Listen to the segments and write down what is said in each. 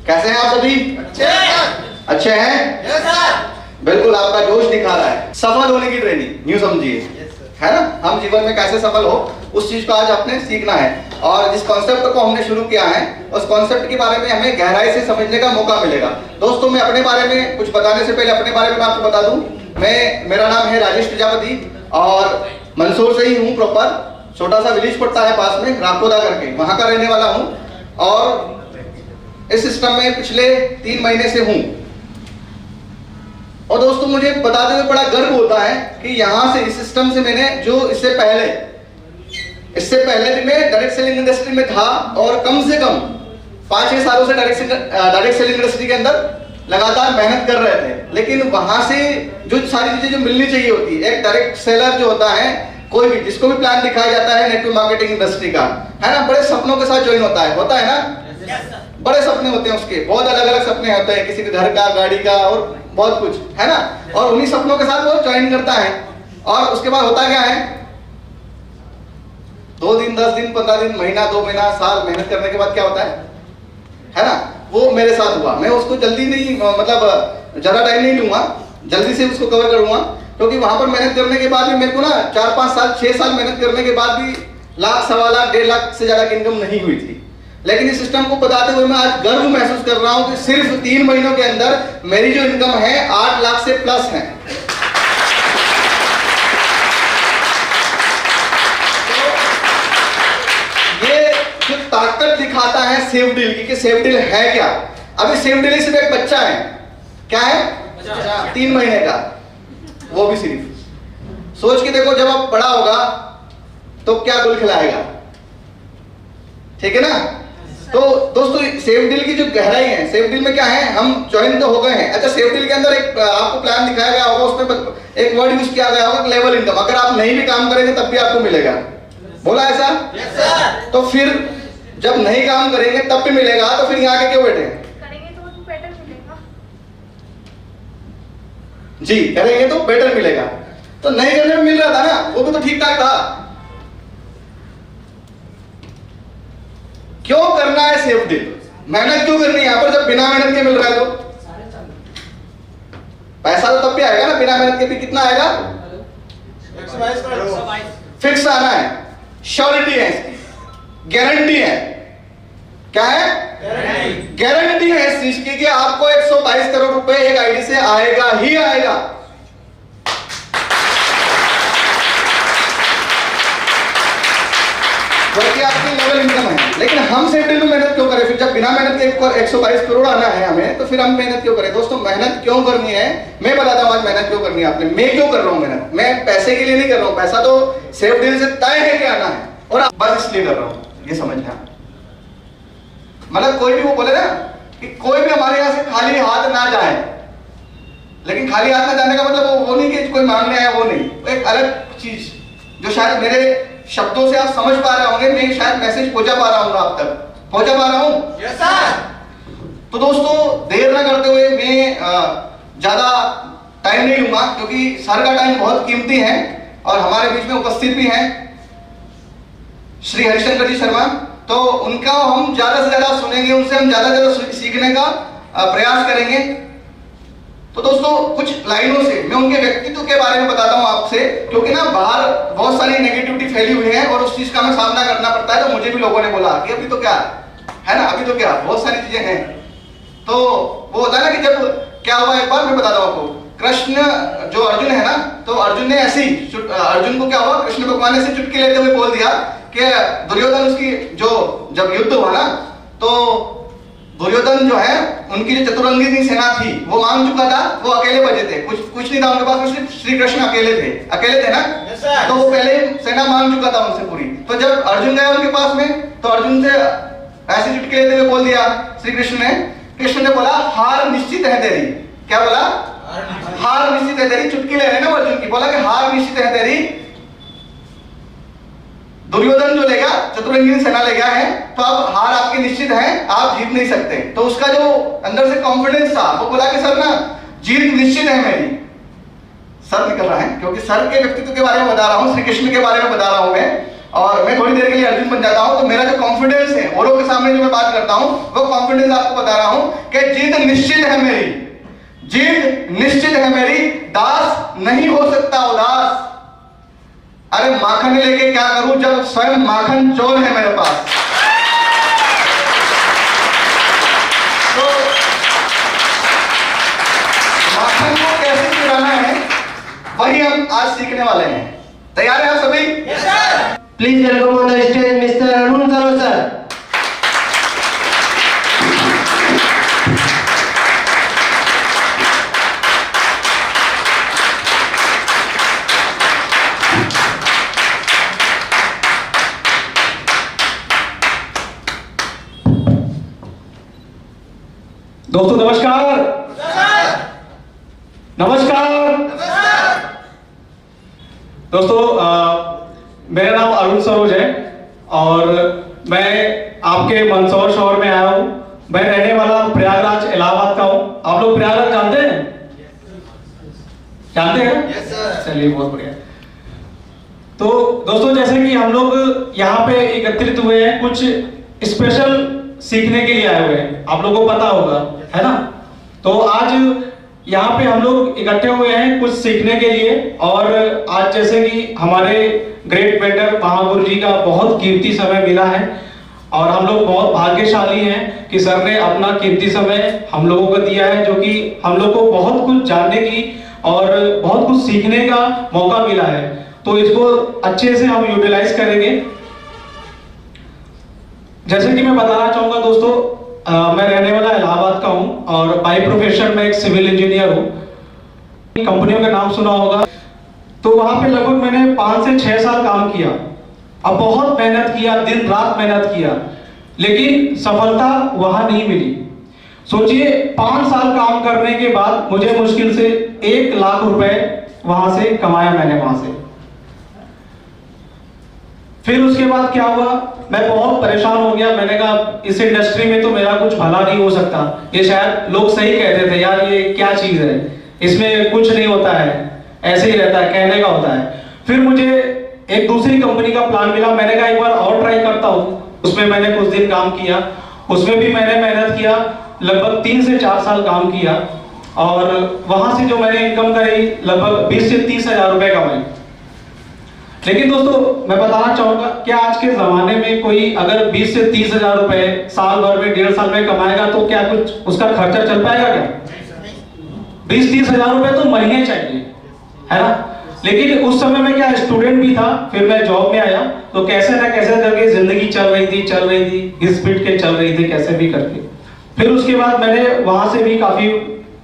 कैसे हैं आप सभी? अच्छे हैं? बिल्कुल आपका जोश दिखा रहा है। सफल होने की ट्रेनिंग न्यू समझिए, है ना। हम जीवन में कैसे सफल हो उस चीज को आज आपने सीखना है, और जिस कॉन्सेप्ट को हमने शुरू किया है उस कॉन्सेप्ट के बारे में हमें गहराई से समझने का मौका मिलेगा। दोस्तों, मैं अपने बारे में कुछ बताने से पहले अपने बारे में आपको बता दूं। मेरा नाम है राजेश प्रजापति और मंदसौर से ही हूँ प्रॉपर। छोटा सा विलेज पड़ता है पास में, राकोदा करके, वहां का रहने वाला हूँ और इस सिस्टम में पिछले 3 महीने से हूँ। और दोस्तों, मुझे बताते हुए बड़ा गर्व होता है कि यहाँ से इस सिस्टम से मैंने जो इससे पहले भी मैं डायरेक्ट सेलिंग इंडस्ट्री में था और कम से कम 5-6 सालों से डायरेक्ट सेलिंग इंडस्ट्री के अंदर लगातार मेहनत कर रहे थे। लेकिन वहां से जो सारी चीजें जो मिलनी चाहिए होती है, एक डायरेक्ट सेलर जो होता है, कोई भी जिसको भी प्लान दिखाया जाता है नेटवर्क मार्केटिंग इंडस्ट्री का, है ना, बड़े सपनों के साथ ज्वाइन होता है ना। बड़े सपने होते हैं उसके, बहुत अलग अलग सपने होते हैं, किसी के घर का, गाड़ी का और बहुत कुछ, है ना। और उन्हीं सपनों के साथ वो ज्वाइन करता है और उसके बाद होता क्या है, 2 दिन, 10 दिन, 15 दिन, महीना, 2 महीना, साल मेहनत करने के बाद क्या होता है ना। वो मेरे साथ हुआ। मैं उसको जल्दी नहीं, मतलब ज्यादा टाइम नहीं लूंगा, जल्दी से उसको कवर करूंगा, क्योंकि वहां पर मेहनत करने के बाद भी मेरे को ना 4-5 साल, 6 साल मेहनत करने के बाद भी लाख, 1.25 लाख, 1.5 लाख से ज्यादा की इनकम नहीं हुई थी। लेकिन इस सिस्टम को बताते हुए मैं आज गर्व महसूस कर रहा हूं कि सिर्फ 3 महीनों के अंदर मेरी जो इनकम है 8 लाख से प्लस है। तो ये जो ताकत दिखाता है सेफ डील की, सेफ डील है क्या। अभी सेफ डील सिर्फ एक बच्चा है, क्या है, 3 महीने का, वो भी सिर्फ। सोच के देखो, जब आप बड़ा होगा तो क्या गुल खिलाएगा, ठीक है ना। तो दोस्तों, सेफ डील की जो गहराई है, सेफ डील में क्या है, हम ज्वाइन तो हो गए हैं। अच्छा, सेफ डील के अंदर एक आपको प्लान दिखाया गया होगा, उसमें एक वर्ड यूज किया गया होगा, लेवल इनकम। अगर आप नहीं भी काम करेंगे तब भी आपको मिलेगा, बोला ऐसा? yes, sir। तो फिर जब नहीं काम करेंगे तब भी मिलेगा, तो फिर यहाँ के क्यों बैठे? करेंगे तो बेटर मिलेगा। जी, करेंगे तो बेटर मिलेगा। तो नहीं करने में मिल रहा था ना, वो भी तो ठीक ठाक था। क्यों करना है सेफ डील, मेहनत क्यों करनी है यहाँ पर, जब बिना मेहनत के मिल रहा है? तो पैसा तो तब भी आएगा ना, बिना मेहनत के भी कितना आएगा? फिक्स आना है, श्योरिटी है इसकी, गारंटी है। क्या है? गारंटी है इस चीज की कि आपको 122 करोड़ रुपए एक आईडी से आएगा ही आएगा। क्योंकि आपकी लेवल इनकम है। लेकिन हम सेफ डील में मेहनत क्यों करें? फिर जब बिना मेहनत के 122 करोड़ आना है हमें, तो फिर हम मेहनत क्यों करें? दोस्तों, मेहनत क्यों करनी है मैं बताता हूं आज। मेहनत क्यों करनी है आपने, मैं क्यों कर रहा हूं मेहनत? मैं पैसे के लिए नहीं कर रहा हूं, पैसा तो सेफ डील से तय है कि आना है, और बस इसलिए कर रहा हूं, ये समझना। मतलब कोई भी वो बोले ना कि कोई भी हमारे यहाँ से खाली हाथ ना जाए, लेकिन खाली हाथ ना जाने का मतलब वो नहीं कि कोई मांगने आया, वो नहीं, एक अलग चीज जो शायद मेरे शब्दों से आप समझ पा रहे होंगे, मैं शायद मैसेज पहुंचा पा रहा हूं, आप तक पहुंचा पा रहा हूं। Yes sir. तो दोस्तों, देर ना करते हुए मैं ज्यादा टाइम नहीं लूंगा, क्योंकि सर का टाइम बहुत कीमती है और हमारे बीच में उपस्थित भी हैं श्री हरिशंकर जी शर्मा। तो उनका हम ज्यादा से ज्यादा सुनेंगे, उनसे हम ज्यादा से ज्यादा सीखने का प्रयास करेंगे। तो दोस्तों, कुछ लाइनों से मैं उनके व्यक्तित्व के बारे में बताता हूं आपसे, क्योंकि ना बाहर बहुत सारी नेगेटिविटी फैली हुई है और उस चीज का हमें सामना करना पड़ता है। तो मुझे भी लोगों ने बोला कि अभी तो क्या है ना, अभी तो क्या बहुत सारी चीजें हैं। तो वो होता है ना कि जब क्या हुआ, एक बार मैं बताता हूं आपको। कृष्ण जो अर्जुन है ना, तो अर्जुन ने ऐसी, अर्जुन को क्या हुआ, कृष्ण भगवान ने ऐसे चुटकी लेते हुए बोल दिया कि दुर्योधन, उसकी जो जब युद्ध हुआ ना, तो दुर्योधन जो है, उनकी जो चतुरंगिनी सेना थी वो मांग चुका था, वो अकेले बचे थे, कुछ नहीं था उनके पास, सिर्फ श्री कृष्ण अकेले थे ना। तो वो पहले सेना मांग चुका था उनसे पूरी। तो जब अर्जुन गया उनके पास में, तो अर्जुन से ऐसे चुटकी लेते हुए बोल दिया श्री कृष्ण ने बोला, हार निश्चित है तेरी। क्या बोला? हार निश्चित है तेरी। चुटकी ले रहे ना अर्जुन की, बोला कि हार निश्चित है तेरी। दुर्योधन जो लेगा, चतुरंगिनी सेना ले गया है, तो अब हार आपकी निश्चित है, आप जीत नहीं सकते। तो उसका जो अंदर से कॉन्फिडेंस था, वो बोला कि सर ना, जीत निश्चित है मेरी। सर निकल रहा है, क्योंकि सर के व्यक्तित्व के बारे में बता रहा हूं, श्री कृष्ण के बारे में बता रहा हूं मैं। और मैं थोड़ी देर के लिए अर्जुन बन जाता हूं, तो मेरा जो कॉन्फिडेंस है औरों के सामने जो मैं बात करता हूं, वो कॉन्फिडेंस आपको बता रहा हूं कि जीत निश्चित है मेरी, जीत निश्चित है मेरी, दास नहीं हो सकता उदास। अरे माखन लेके क्या करूं जब स्वयं माखन चोर है मेरे पास। तो माखन को कैसे चुराना है वही हम आज सीखने वाले हैं। तैयार हैं आप सभी? Yes, sir. Please welcome on the stage Mr. Arun Saro sir. दोस्तों नमस्कार। नमस्कार दोस्तों, मेरा नाम अरुण सरोज है और मैं आपके मंदसौर शहर में आया हूँ। मैं रहने वाला प्रयागराज इलाहाबाद का हूँ। आप लोग प्रयागराज जानते हैं? जानते हैं? Yes, sir. चलिए बहुत बढ़िया। तो दोस्तों, जैसे कि हम लोग यहाँ पे एकत्रित हुए हैं, कुछ स्पेशल सीखने के लिए आए हुए हैं, आप लोगों को पता होगा, है ना? तो आज यहाँ पे हम लोग इकट्ठे हुए हैं कुछ सीखने के लिए। और आज जैसे कि हमारे ग्रेट मेंटर महागुरु जी का बहुत कीमती समय मिला है और हम लोग बहुत भाग्यशाली हैं कि सर ने अपना कीमती समय हम लोगों को दिया है, जो कि हम लोग को बहुत कुछ जानने की और बहुत कुछ सीखने का मौका मिला है। तो इसको अच्छे से हम यूटिलाइज करेंगे। जैसे कि मैं बताना चाहूंगा दोस्तों, मैं रहने वाला इलाहाबाद का हूं और बाय प्रोफेशन में एक सिविल इंजीनियर हूं। कंपनियों का नाम सुना होगा। तो वहां पे लगभग मैंने 5 से 6 साल काम किया। अब बहुत मेहनत किया, दिन रात मेहनत किया, लेकिन सफलता वहां नहीं मिली। सोचिए, 5 साल काम करने के बाद मुझे मुश्किल से 1 लाख रुपए वहां से कमाया मैंने वहां से। फिर उसके बाद क्या हुआ, मैं बहुत परेशान हो गया। मैंने कहा इस इंडस्ट्री में तो मेरा कुछ भला नहीं हो सकता। ये शायद लोग सही कहते थे, यार ये क्या चीज है, इसमें कुछ नहीं होता है, ऐसे ही रहता है, कहने का होता है। फिर मुझे एक दूसरी कंपनी का प्लान मिला। मैंने कहा एक बार और ट्राई करता हूँ। उसमें मैंने कुछ दिन काम किया, उसमें भी मैंने मेहनत किया, लगभग 3 से 4 साल काम किया और वहां से जो मैंने इनकम करी लगभग 20 से 30 हजार रुपए कमाई। लेकिन दोस्तों, मैं बताना चाहूंगा कि आज के जमाने में कोई अगर 20 से 30 हजार रुपए साल भर में, 1.5 साल में कमाएगा तो क्या कुछ उसका खर्चा चल पाएगा क्या? 20-30 हजार रुपए तो महीने चाहिए, है ना? लेकिन उस समय में क्या स्टूडेंट भी था, फिर मैं जॉब में आया, तो कैसे ना कैसे करके जिंदगी चल रही थी, घिस पिट के चल रही थी, कैसे भी करके। फिर उसके बाद मैंने वहां से भी काफी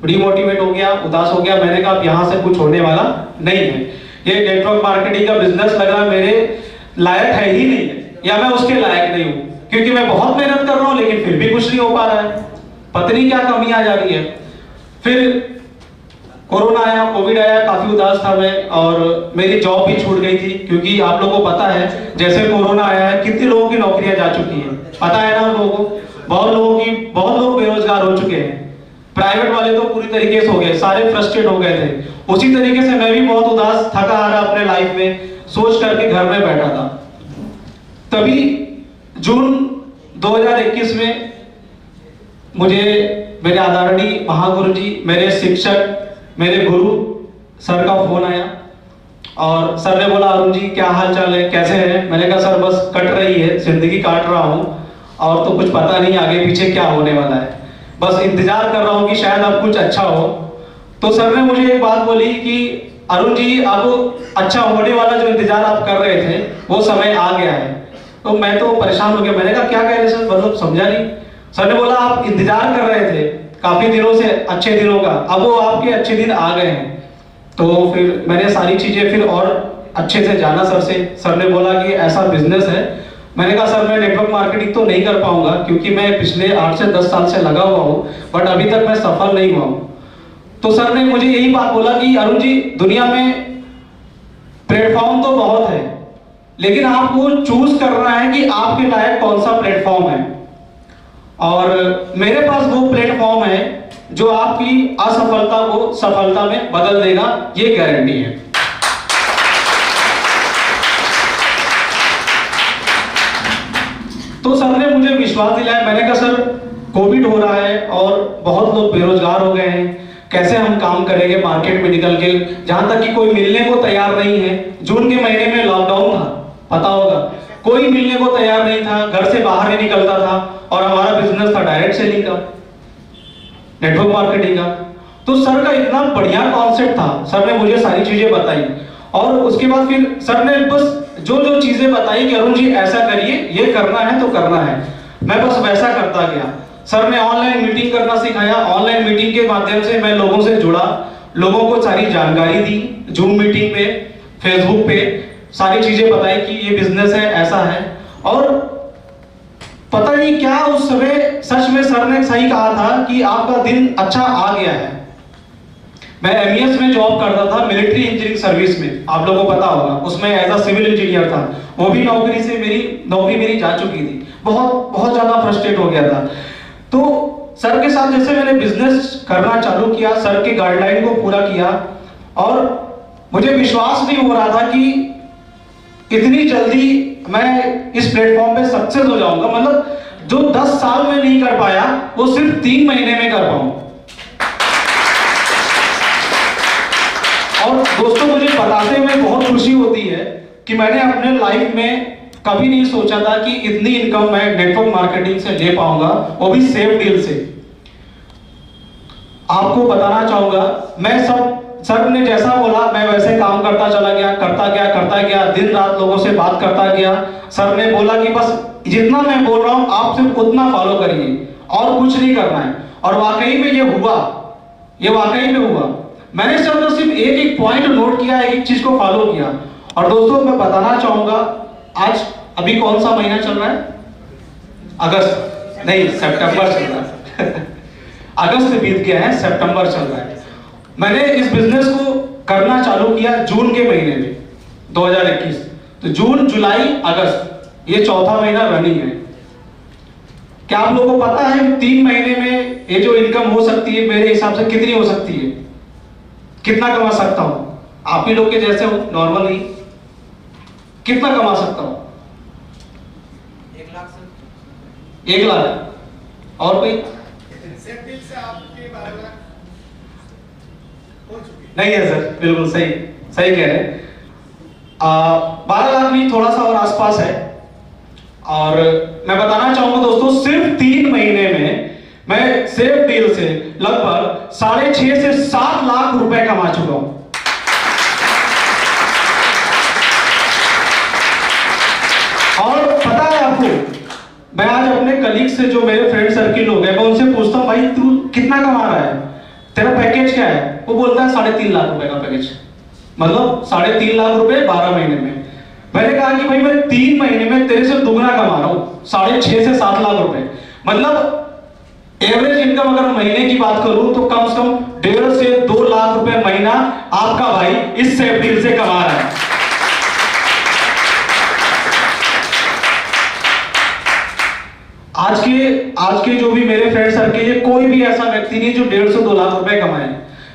डिमोटिवेट हो गया, उदास हो गया। मैंने कहा यहाँ से कुछ होने वाला नहीं है, ये नेटवर्क मार्केटिंग का बिजनेस लग रहा मेरे लायक है ही नहीं है, या मैं उसके लायक नहीं हूँ, क्योंकि मैं बहुत मेहनत कर रहा हूँ लेकिन फिर भी कुछ नहीं हो पा रहा है, पता नहीं क्या कमी आ जा रही है। फिर कोरोना आया, कोविड आया, काफी उदास था मैं और मेरी जॉब भी छूट गई थी, क्योंकि आप लोगों को पता है जैसे कोरोना आया है कितने लोगों की नौकरियां जा चुकी है, पता है ना आप लोगों को? बहुत लोग बेरोजगार हो चुके हैं। प्राइवेट वाले तो पूरी तरीके से हो गए, सारे फ्रस्ट्रेट हो गए थे। उसी तरीके से मैं भी बहुत उदास, थका हारा अपने लाइफ में सोच करके घर में बैठा था। तभी जून 2021 में मुझे मेरे आदरणीय महागुरु जी, मेरे शिक्षक, मेरे गुरु सर का फोन आया और सर ने बोला, अरुण जी क्या हाल चाल है, कैसे हैं? मैंने कहा सर बस कट रही है, जिंदगी काट रहा हूँ और तो कुछ पता नहीं आगे पीछे क्या होने वाला है, बस इंतजार कर रहा हूँ कि शायद अब कुछ अच्छा हो। तो सर ने मुझे एक बात बोली कि अरुण जी, अब अच्छा होने वाला जो इंतजार आप कर रहे थे वो समय आ गया है। तो मैं तो परेशान हो गया। मैंने कहा क्या कह रहे सर, मतलब समझा नहीं। सर ने बोला आप इंतजार कर रहे थे काफी दिनों से अच्छे दिनों का, अब वो आपके अच्छे दिन आ गए हैं। तो फिर मैंने सारी चीजें फिर और अच्छे से जाना सर से। सर ने बोला कि ऐसा बिजनेस है। मैंने कहा सर मैं नेटवर्क मार्केटिंग तो नहीं कर पाऊंगा, क्योंकि मैं पिछले 8 से 10 साल से लगा हुआ हूँ, बट अभी तक मैं सफल नहीं हुआ हूँ। तो सर ने मुझे यही बात बोला कि अरुण जी, दुनिया में प्लेटफॉर्म तो बहुत है, लेकिन आपको चूज करना है कि आपके लायक कौन सा प्लेटफॉर्म है। और मेरे पास वो प्लेटफॉर्म है जो आपकी असफलता को सफलता में बदल देगा, ये गारंटी है। तो सर ने मुझे विश्वास दिलाया। मैंने कहा सर कोविड हो रहा है और बहुत लोग बेरोजगार हो गए हैं, कैसे हम काम करेंगे मार्केट में निकल के, जहां तक कि कोई मिलने को तैयार नहीं है। जून के महीने में लॉकडाउन था, पता होगा, कोई मिलने को तैयार नहीं था, घर से बाहर नहीं निकलता था, और हमारा बिजनेस था डायरेक्ट सेलिंग का, नेटवर्क मार्केटिंग का। तो सर का इतना बढ़िया कॉन्सेप्ट था, सर ने मुझे सारी चीजें बताई, और उसके बाद फिर सर ने बस जो जो चीजें बताई कि अरुण जी ऐसा करिए, ये करना है तो करना है, मैं बस वैसा करता गया। सर ने ऑनलाइन मीटिंग करना सिखाया, ऑनलाइन मीटिंग के माध्यम से मैं लोगों से जुड़ा, लोगों को सारी जानकारी दी, जूम मीटिंग पे, फेसबुक पे सारी चीजें बताई कि ये बिजनेस है, ऐसा है। और पता नहीं क्या उस समय सच में सर ने सही कहा था कि आपका दिन अच्छा आ गया है। मैं एमईएस में जॉब करता था, मिलिट्री इंजीनियरिंग सर्विस में, आप लोगों को पता होगा, उसमें एज अ सिविल इंजीनियर था। वो भी नौकरी मेरी जा चुकी थी, बहुत ज्यादा फ्रस्ट्रेट हो गया था। तो सर के साथ जैसे मैंने बिजनेस करना चालू किया, सर के गाइडलाइन को पूरा किया, और मुझे विश्वास नहीं हो रहा था कि इतनी जल्दी मैं इस प्लेटफॉर्म पे सक्सेस हो जाऊंगा। मतलब जो 10 साल में नहीं कर पाया वो सिर्फ 3 महीने में कर पाऊं। और दोस्तों मुझे बताते हुए बहुत खुशी होती है कि मैंने अपने लाइफ में कभी नहीं सोचा था कि इतनी इनकम मैं नेटवर्क मार्केटिंग से ले पाऊंगा, वो भी सेफ डील से। आपको बताना चाहूंगा, मैं सर ने जैसा बोला मैं वैसे काम करता चला गया, करता गया, दिन रात लोगों से बात करता गया। सर ने बोला कि बस जितना मैं बोल रहा हूं आप सिर्फ उतना फॉलो करिए और कुछ नहीं करना है। और वाकई में ये हुआ, ये वाकई में हुआ। मैंने सर तो सिर्फ एक पॉइंट नोट किया, एक चीज को फॉलो किया। और दोस्तों मैं बताना चाहूंगा, आज अभी कौन सा महीना चल रहा है? अगस्त नहीं, सितंबर चल रहा है। अगस्त बीत गया है, सितंबर चल रहा है। मैंने इस बिजनेस को करना चालू किया जून के महीने में 2021। तो जून, जुलाई, अगस्त, ये चौथा महीना रनिंग है। क्या आप लोगों को पता है 3 महीने में ये जो इनकम हो सकती है मेरे हिसाब से कितनी हो सकती है? कितना कमा सकता हूं? आप ही लोग के जैसे हो नॉर्मली कितना कमा सकता हूं? 1 लाख। और कोई नहीं है सर, बिल्कुल सही कह रहे हैं। 12 लाख नहीं, थोड़ा सा और आसपास है। और मैं बताना चाहूंगा दोस्तों, सिर्फ 3 महीने में मैं सेफ डील से लगभग 6.5 से 7 लाख रुपए कमा चुका हूं। और पता है आपको, मैं आज अपने कलीग से, जो मेरे फ्रेंड सर्किल लोग हैं, मैं उनसे पूछता हूं भाई तू कितना कमा रहा है, तेरा पैकेज क्या है? वो बोलता है 3.5 लाख रुपए का पैकेज, मतलब 3.5 लाख रुपए 12 महीने में। मैंने कहा कि भाई मैं 3 महीने में तेरे से दुगना कमा रहा हूं, 6.5 से 7 लाख रुपए। मतलब एवरेज इनकम अगर महीने की बात करूं तो कम से कम 1.5 से 2 लाख रुपए महीना आपका भाई इस सेफ डील से कमा रहा है। आज के जो भी मेरे फ्रेंड सर्किल है, कोई भी ऐसा व्यक्ति नहीं जो 1.5 से 2 लाख रुपए कमाए।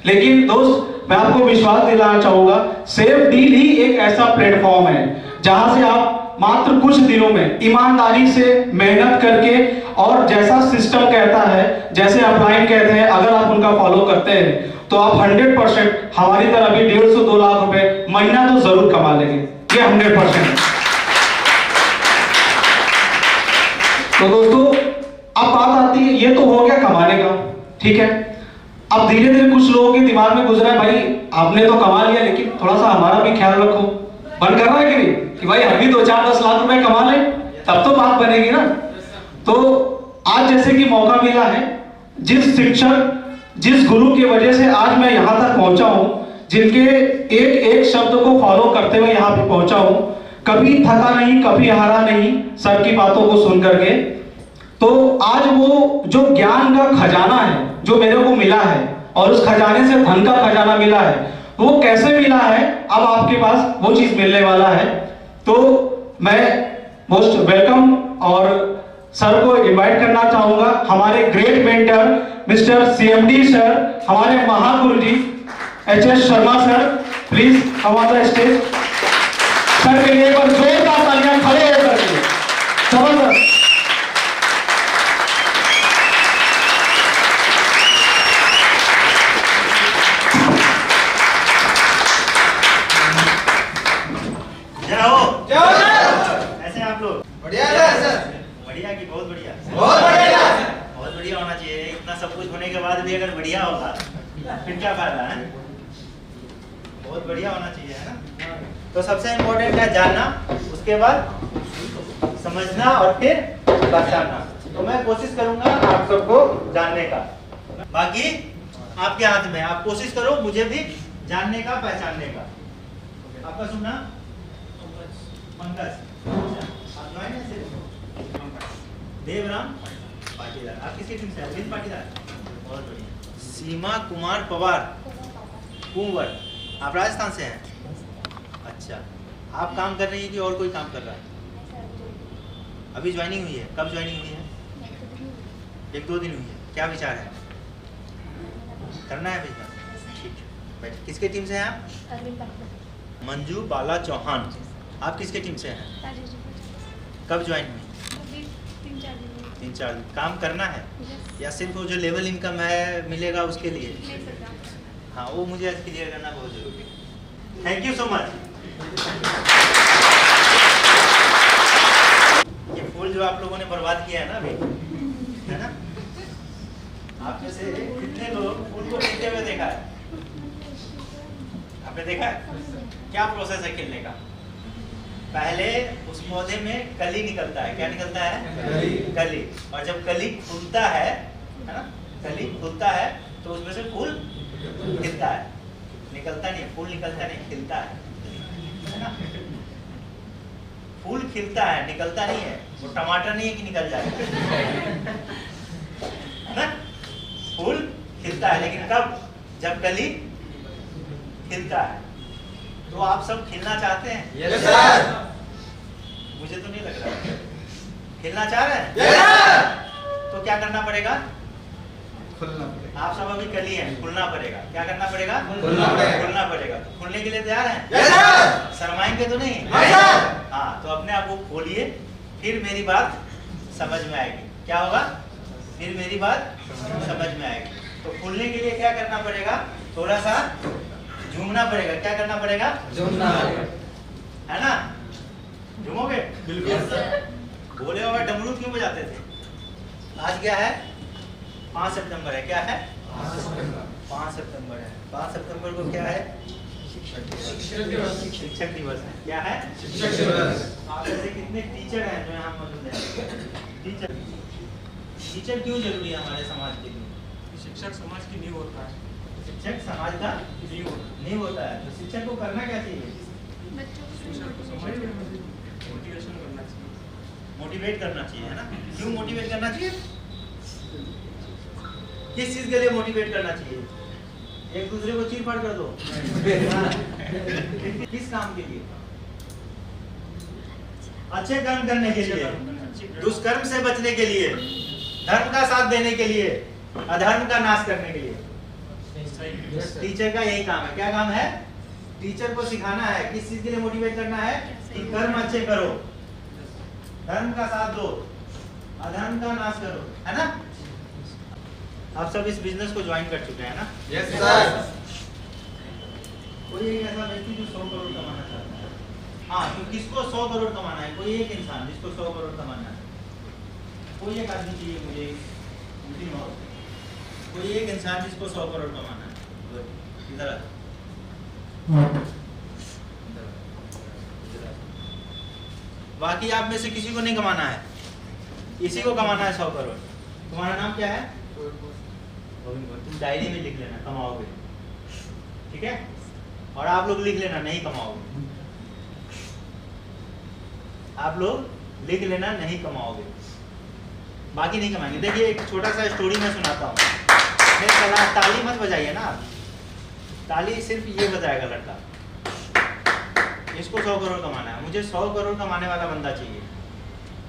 लेकिन दोस्त मैं आपको विश्वास दिलाना चाहूंगा, सेफ डील ही एक ऐसा प्लेटफॉर्म है जहां से आप मात्र कुछ दिनों में ईमानदारी से मेहनत करके, और जैसा सिस्टम कहता है, जैसे अपलाइन कहते हैं, अगर आप उनका फॉलो करते हैं तो आप 100% हमारी तरह भी 1.5 से 2 लाख रुपए महीना तो जरूर कमा लेंगे, ये 100%। तो दोस्तों अब बात आती है, ये तो हो गया कमाने का, ठीक है। अब धीरे धीरे कुछ लोगों के दिमाग में गुजरा है, भाई आपने तो कमा लिया लेकिन थोड़ा सा हमारा भी ख्याल रखो। मन कर रहा है कि नहीं कि भाई हम भी 2-4-10 लाख रुपए कमा ले, तब तो बात बनेगी ना। तो आज जैसे कि मौका मिला है, जिस शिक्षक, जिस गुरु की वजह से आज मैं यहाँ तक पहुंचा हूँ, जिनके एक शब्द को फॉलो करते हुए यहाँ पे पहुंचा हूँ, कभी थका नहीं, कभी हारा नहीं सर की बातों को सुन करके। तो आज वो जो ज्ञान का खजाना है जो मेरे को मिला है, और उस खजाने से धन का खजाना मिला है, वो कैसे मिला है, अब आपके पास वो चीज मिलने वाला है। तो मैं मोस्ट वेलकम और सर को इनवाइट करना चाहूंगा, हमारे great mentor mister CMD sir, हमारे महागुरु जी HS Sharma sir, please come on the stage. Sir के लिए एक बार जोरदार तालियां खड़े होकर के, जबरदस्त। इतना सब कुछ होने के बाद भी अगर बढ़िया होगा फिर क्या फायदा है? बहुत बढ़िया होना चाहिए, है ना? तो सबसे इम्पोर्टेंट है जानना, उसके बाद समझना और फिर पहचानना। तो मैं कोशिश करूंगा आप सबको जानने का, बाकी आपके हाथ में। आप कोशिश करो मुझे भी जानने का, पहचानने का। आपका सुनना पंकज, आप ज्वाइन है सिर्फ देवराम पाटीदार। आप किसकी टीम से हैं? अरविंद पाटीदार, बहुत बढ़िया। सीमा कुमार पवार कुंवर, आप राजस्थान से हैं? अच्छा, आप काम कर रही हैं कि और कोई काम कर रहा है? अभी ज्वाइनिंग हुई है? कब ज्वाइनिंग हुई है? 1-2 दिन हुई है। क्या विचार है? करना है बिजनेस? ठीक है, बैठ। किसके टीम से हैं आप? मंजू बाला चौहान, आप किसके टीम से हैं? कब ज्वाइन हुई? 3-4 दिन। काम करना है या सिर्फ वो जो लेवल इनकम है मिलेगा उसके लिए? हाँ, वो मुझे आज क्लियर करना बहुत जरूरी है। Thank you so much. ये फूल जो आप लोगों ने बर्बाद किया है ना अभी, है ना? आप में से कितने लोग फूल को खिलते हुए देखा है? आपने देखा है? क्या प्रोसेस है खिलने का? पहले उस पौधे में कली निकलता है। क्या निकलता है? कली। और जब कली खुलता है ना, कली खुलता है तो उसमें से फूल खिलता है। निकलता नहीं, फूल निकलता नहीं, खिलता है ना? फूल खिलता है, निकलता नहीं है। वो टमाटर नहीं है कि निकल जाए, है ना? फूल खिलता है, लेकिन कब? जब कली खिलता है। तो आप सब खिलना चाहते हैं? Yes sir. मुझे तो नहीं लग रहा। खिलना चाह रहे हैं? यस। तो क्या करना पड़ेगा? खुलना पड़ेगा। आप सब अभी कली हैं, खुलना पड़ेगा। क्या करना पड़ेगा? खुलना पड़ेगा। खुलने के लिए तैयार हैं? Yes sir. शर्माएंगे तो नहीं? Yes sir. हाँ, तो अपने आप को खोलिए, फिर मेरी बात समझ में आएगी। क्या होगा? फिर मेरी बात समझ में आएगी। तो खुलने के लिए क्या करना पड़ेगा? थोड़ा सा झूमना पड़ेगा। क्या करना पड़ेगा? झूमना, है ना? झूमोगे? बिल्कुल। बोले होगा डमरू क्यों बजाते थे? आज क्या है? 5 सितंबर है। क्या है? 5 सितंबर है। 5 सितंबर को क्या है? शिक्षक दिवस है। क्या है? शिक्षक दिवस। आप ऐसे कितने टीचर हैं जो यहाँ मौजूद हैं? टीचर क्यों जरूरी है हमारे समाज के लिए? शिक्षक समाज की नींव होता है। शिक्षक समाज का नहीं होता है। तो शिक्षक को करना क्या चाहिए? मोटिवेशन करना चाहिए। मोटिवेट करना चाहिए, है ना? क्यों मोटिवेट करना चाहिए? किस चीज के लिए मोटिवेट करना चाहिए? एक दूसरे को चीर फाड़ कर दो? किस काम के लिए? अच्छे काम करने के लिए, दुष्कर्म से बचने के लिए, धर्म का साथ देने के लिए, अधर्म का नाश करने के लिए। टीचर का यही काम है। क्या काम है? टीचर को सिखाना है। किस चीज के लिए मोटिवेट करना है? कि कर्म अच्छे करो, धर्म का साथ दो, अधर्म का नाश करो, है ना? आप सब इस बिजनेस को ज्वाइन कर चुके हैं ना? Yes sir. कोई एक ऐसा व्यक्ति जो 100 करोड़ कमाना चाहता है? हाँ, तो किसको 100 करोड़ कमाना है? कोई एक इंसान जिसको 100 करोड़ कमाना है। कोई एक आदमी चाहिए मुझे, कोई एक इंसान जिसको 100 करोड़ कमाना है। इधर आ। बाकी आप में से किसी को नहीं कमाना है, इसी को कमाना है 100 करोड़। तुम्हारा नाम क्या है? तुम डायरी में लिख लेना कमाओगे, ठीक है? और आप लोग लिख लेना नहीं कमाओगे। आप लोग लिख लेना नहीं कमाओगे, बाकी नहीं कमाएंगे। देखिए एक छोटा सा स्टोरी मैं सुनाता हूँ। मेरी सलाह, ताली मत बजाइए ना, ताली सिर्फ ये बजाएगा लड़का। इसको 100 करोड़ कमाना है, मुझे 100 करोड़ कमाने वाला बंदा चाहिए।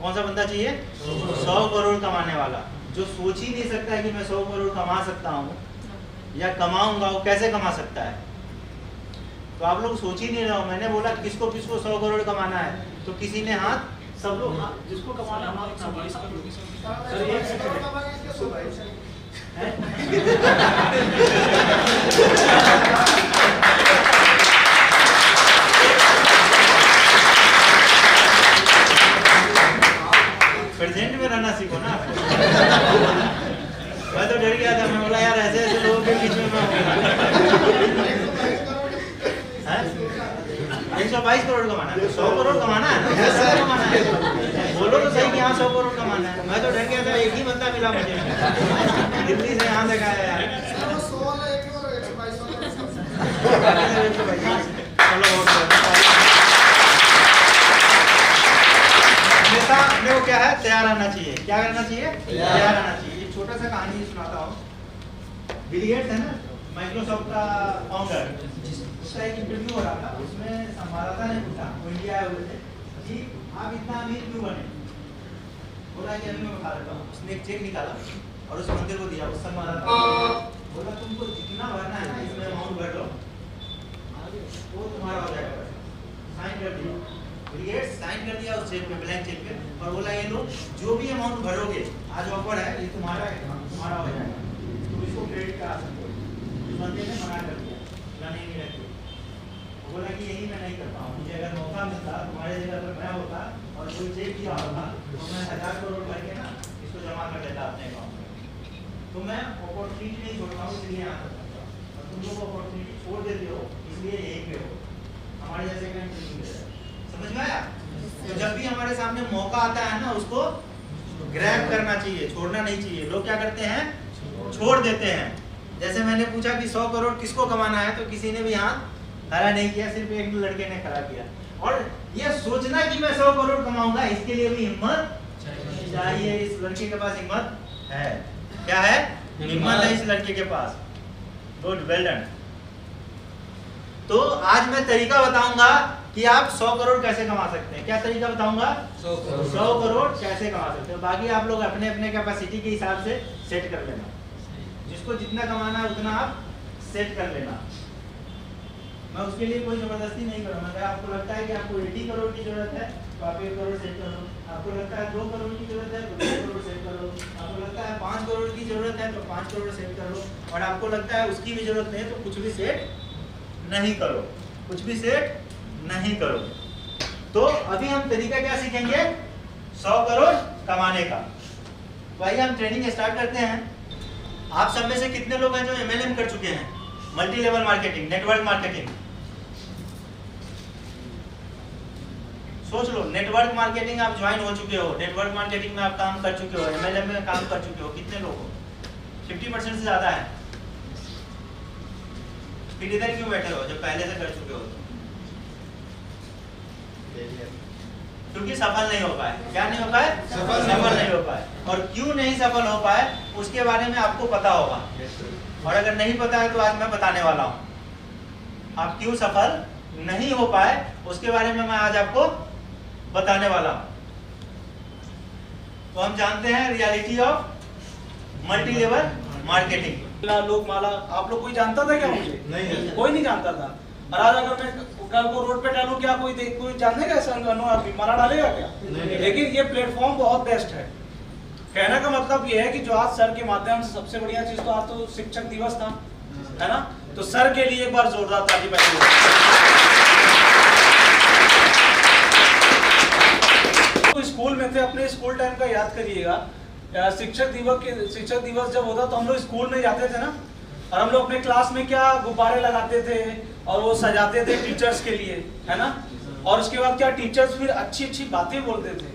कौन सा बंदा चाहिए? 100 करोड़ कमाने वाला, जो सोच ही नहीं सकता है कि मैं 100 करोड़ कमा सकता हूँ या कमाऊंगा। वो कैसे कमा सकता है? तो आप लोग सोच ही नहीं रहे हो। मैंने बोला किसको किसको 100 करोड़ कमाना है, तो किसी ने हाथ, सब लोग हाथ, जिसको कमाना प्रेजेंट में रहना सीखो ना। मैं तो तो डर गया था, मैं बोला यार ऐसे ऐसे लोगों के बीच में मैं 122 करोड़ कमाना है, 100 करोड़ कमाना है, 10 करोड़ कमाना है, बोलो तो सही कि हाँ 100 करोड़ कमाना है। मैं तो डर गया था, एक ही बंदा मिला मुझे दिल्ली से यहाँ देखा है यार। हमेशा अपने को क्या है, तैयार रहना चाहिए। क्या करना चाहिए? तैयार रहना चाहिए। एक छोटा सा कहानी सुनाता हूँ। बिल गेट्स है ना, माइक्रोसॉफ्ट का फाउंडर, उसका एक इंटरव्यू हो रहा था, उसमें संवाददाता ने पूछा, वो इंडिया आए हुए थे, कि आप इतना अमीर क्यों बने? बोला कि अभी मैं बता देता हूँ। उसने एक चेक निकाला और उस बंदे को दिया, उस संवाददाता को बोला तुमको जितना भरना है ना इसमें अमाउंट भर लो, वो तुम्हारा हो जाएगा। साइन कर दिया, बिल गेट्स साइन कर दिया उस चेक पे, ब्लैंक चेक पे, और बोला ये लो जो भी अमाउंट भरोगे आज ऑफर है ये तुम्हारा तुम्हारा हो जाएगा, तुम इसको क्रेडिट करा सकते हो। उस बंदे ने मना कर दिया, नहीं रखते। बोला कि यही मैं नहीं करता हूँ, मुझे अगर मौका मिलता तुम्हारे जगह पर मैं होता और कोई चेक दिया होता तो मैं 1000 करोड़ करके ना इसको जमा कर देता अपने अकाउंट में। तो मैं अपॉर्चुनिटी नहीं छोड़ता हूँ, इसलिए यहाँ करता हूँ, और तुम लोग अपॉर्चुनिटी छोड़ देते हो इसलिए यहीं पे हो, हमारे जैसे का इंटरव्यू दे रहे हो। समझ में आया? तो जब भी हमारे सामने मौका आता है ना उसको ग्रैब करना चाहिए, छोड़ना नहीं चाहिए। लोग क्या करते हैं, छोड़ देते हैं। जैसे मैंने पूछा कि 100 करोड़ किसको कमाना है, तो किसी ने भी हाथ खड़ा नहीं किया, सिर्फ एक लड़के ने खड़ा किया। और ये सोचना कि मैं 100 करोड़ कमाऊंगा, इसके लिए भी हिम्मत चाहिए। इस लड़के के पास हिम्मत है। क्या है? हिम्मत है इस लड़के के पास। Good, well done. तो आज मैं तरीका बताऊंगा कि आप 100 करोड़ कैसे कमा सकते हैं। क्या तरीका बताऊंगा? 100 करोड़ कैसे कमा सकते हैं। बाकी आप लोग अपने अपने कैपेसिटी के हिसाब से सेट कर लेना, जिसको जितना कमाना है उतना आप सेट कर लेना। मैं उसके लिए कोई जबरदस्ती नहीं करूँगा। अगर आपको लगता है कि आपको 80 करोड़ की जरूरत है तो आप 1 करोड़ सेट कर लो, आपको लगता है 2 करोड़ की जरूरत है तो 2 करोड़ सेट कर लो, आपको लगता है 5 करोड़ की जरूरत है तो 5 करोड़ सेट कर लो, और आपको लगता है उसकी भी जरूरत नहीं है तो कुछ भी सेट नहीं करो, कुछ भी सेट नहीं करो। तो अभी हम तरीका क्या सीखेंगे 100 करोड़ कमाने का। भाई हम ट्रेनिंग स्टार्ट करते हैं। आप सब में से कितने लोग हैं जो MLM कर चुके हैं, multi level marketing, network marketing? सोच लो, नेटवर्क मार्केटिंग आप ज्वाइन हो चुके हो, नेटवर्क मार्केटिंग में आप काम कर चुके हो, MLM में काम कर चुके हो, कितने लोग हो? 50% से ज्यादा है। फिर इधर क्यों बैठे हो जो पहले से कर चुके हो? क्योंकि सफल नहीं हो पाए। क्या नहीं हो पाए? सफल नहीं हो पाए। और क्यों नहीं सफल हो पाए उसके बारे में आपको पता होगा, और अगर नहीं पता है तो आज मैं बताने वाला हूँ। आप क्यों सफल नहीं हो पाए उसके बारे में मैं आज आपको बताने वाला हूँ। तो हम जानते हैं reality of multi level marketing. लोग माला, आप लोग कोई जानता था क्या? मुझे नहीं, कोई नहीं जानता था। और आज अगर मैं कल को रोड पे डालूं, क्या कोई जानने का ऐसा माला डालेगा क्या? लेकिन ये प्लेटफॉर्म बहुत बेस्ट है। कहने का मतलब ये है कि जो आज सर के माध्यम से सबसे बढ़िया चीज तो आज तो शिक्षक दिवस था, है ना? तो सर के लिए एक बार जोरदार ताली बजाइए। तो स्कूल में थे, अपने स्कूल टाइम का याद करिएगा। शिक्षक दिवस जब होता तो हम लोग स्कूल में जाते थे ना, और हम लोग अपने क्लास में क्या गुब्बारे लगाते थे और वो सजाते थे टीचर्स के लिए, है ना? और उसके बाद क्या टीचर्स फिर अच्छी अच्छी बातें बोलते थे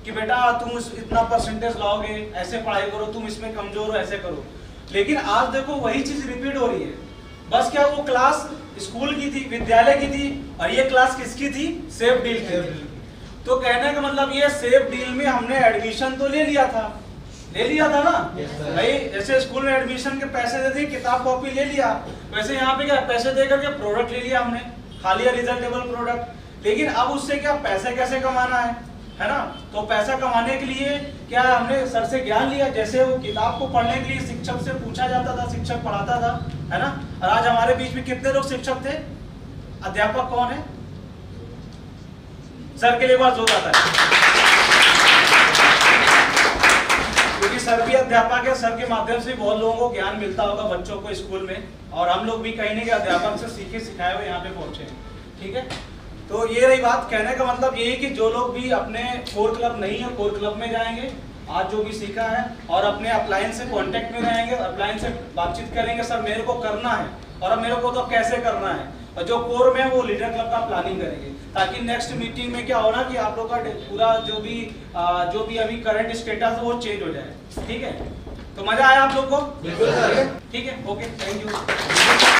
कि बेटा तुम इतना परसेंटेज लाओगे, ऐसे पढ़ाई करो, तुम इसमें कमजोर हो, ऐसे करो। लेकिन आज देखो वही चीज रिपीट हो रही है। बस क्या वो क्लास स्कूल की थी, विद्यालय की थी, और ये क्लास किसकी थी? सेफ डील की थी। तो कहने का मतलब ये सेफ डील में हमने एडमिशन तो ले लिया था ना भाई। जैसे स्कूल में एडमिशन के पैसे दे दिए, किताब कॉपी ले लिया, वैसे यहाँ पे क्या पैसे दे करके प्रोडक्ट ले लिया हमने, खा लिया रिजल्टेबल प्रोडक्ट। लेकिन अब उससे क्या पैसे कैसे कमाना है ना? तो पैसा कमाने के लिए क्या हमने सर से ज्ञान लिया। जैसे वो किताब को पढ़ने के लिए शिक्षक से पूछा जाता था, शिक्षक पढ़ाता था, है ना? और आज हमारे बीच में कितने लोग शिक्षक थे? अध्यापक कौन है? सर के लिए बात हो जाता है, क्योंकि सर भी अध्यापक है। सर के माध्यम से बहुत लोगों को ज्ञान मिलता होगा, बच्चों को स्कूल में, और हम लोग भी कहीं ना कहीं अध्यापक से सीखे सिखाए हुए यहाँ पे पहुंचे। ठीक है, तो ये रही बात। कहने का मतलब ये है कि जो लोग भी अपने कोर क्लब नहीं है, कोर क्लब में जाएंगे, आज जो भी सीखा है और अपने अपलाइन से कांटेक्ट में रहेंगे, अपलाइन से बातचीत करेंगे, सर मेरे को करना है और अब मेरे को तो कैसे करना है, और जो कोर में है वो लीडर क्लब का प्लानिंग करेंगे, ताकि नेक्स्ट मीटिंग में क्या होना कि आप लोग का पूरा जो भी अभी करंट स्टेटस है वो चेंज हो जाए। ठीक है, तो मजा आया आप लोग को? ठीक है, ओके, थैंक यू।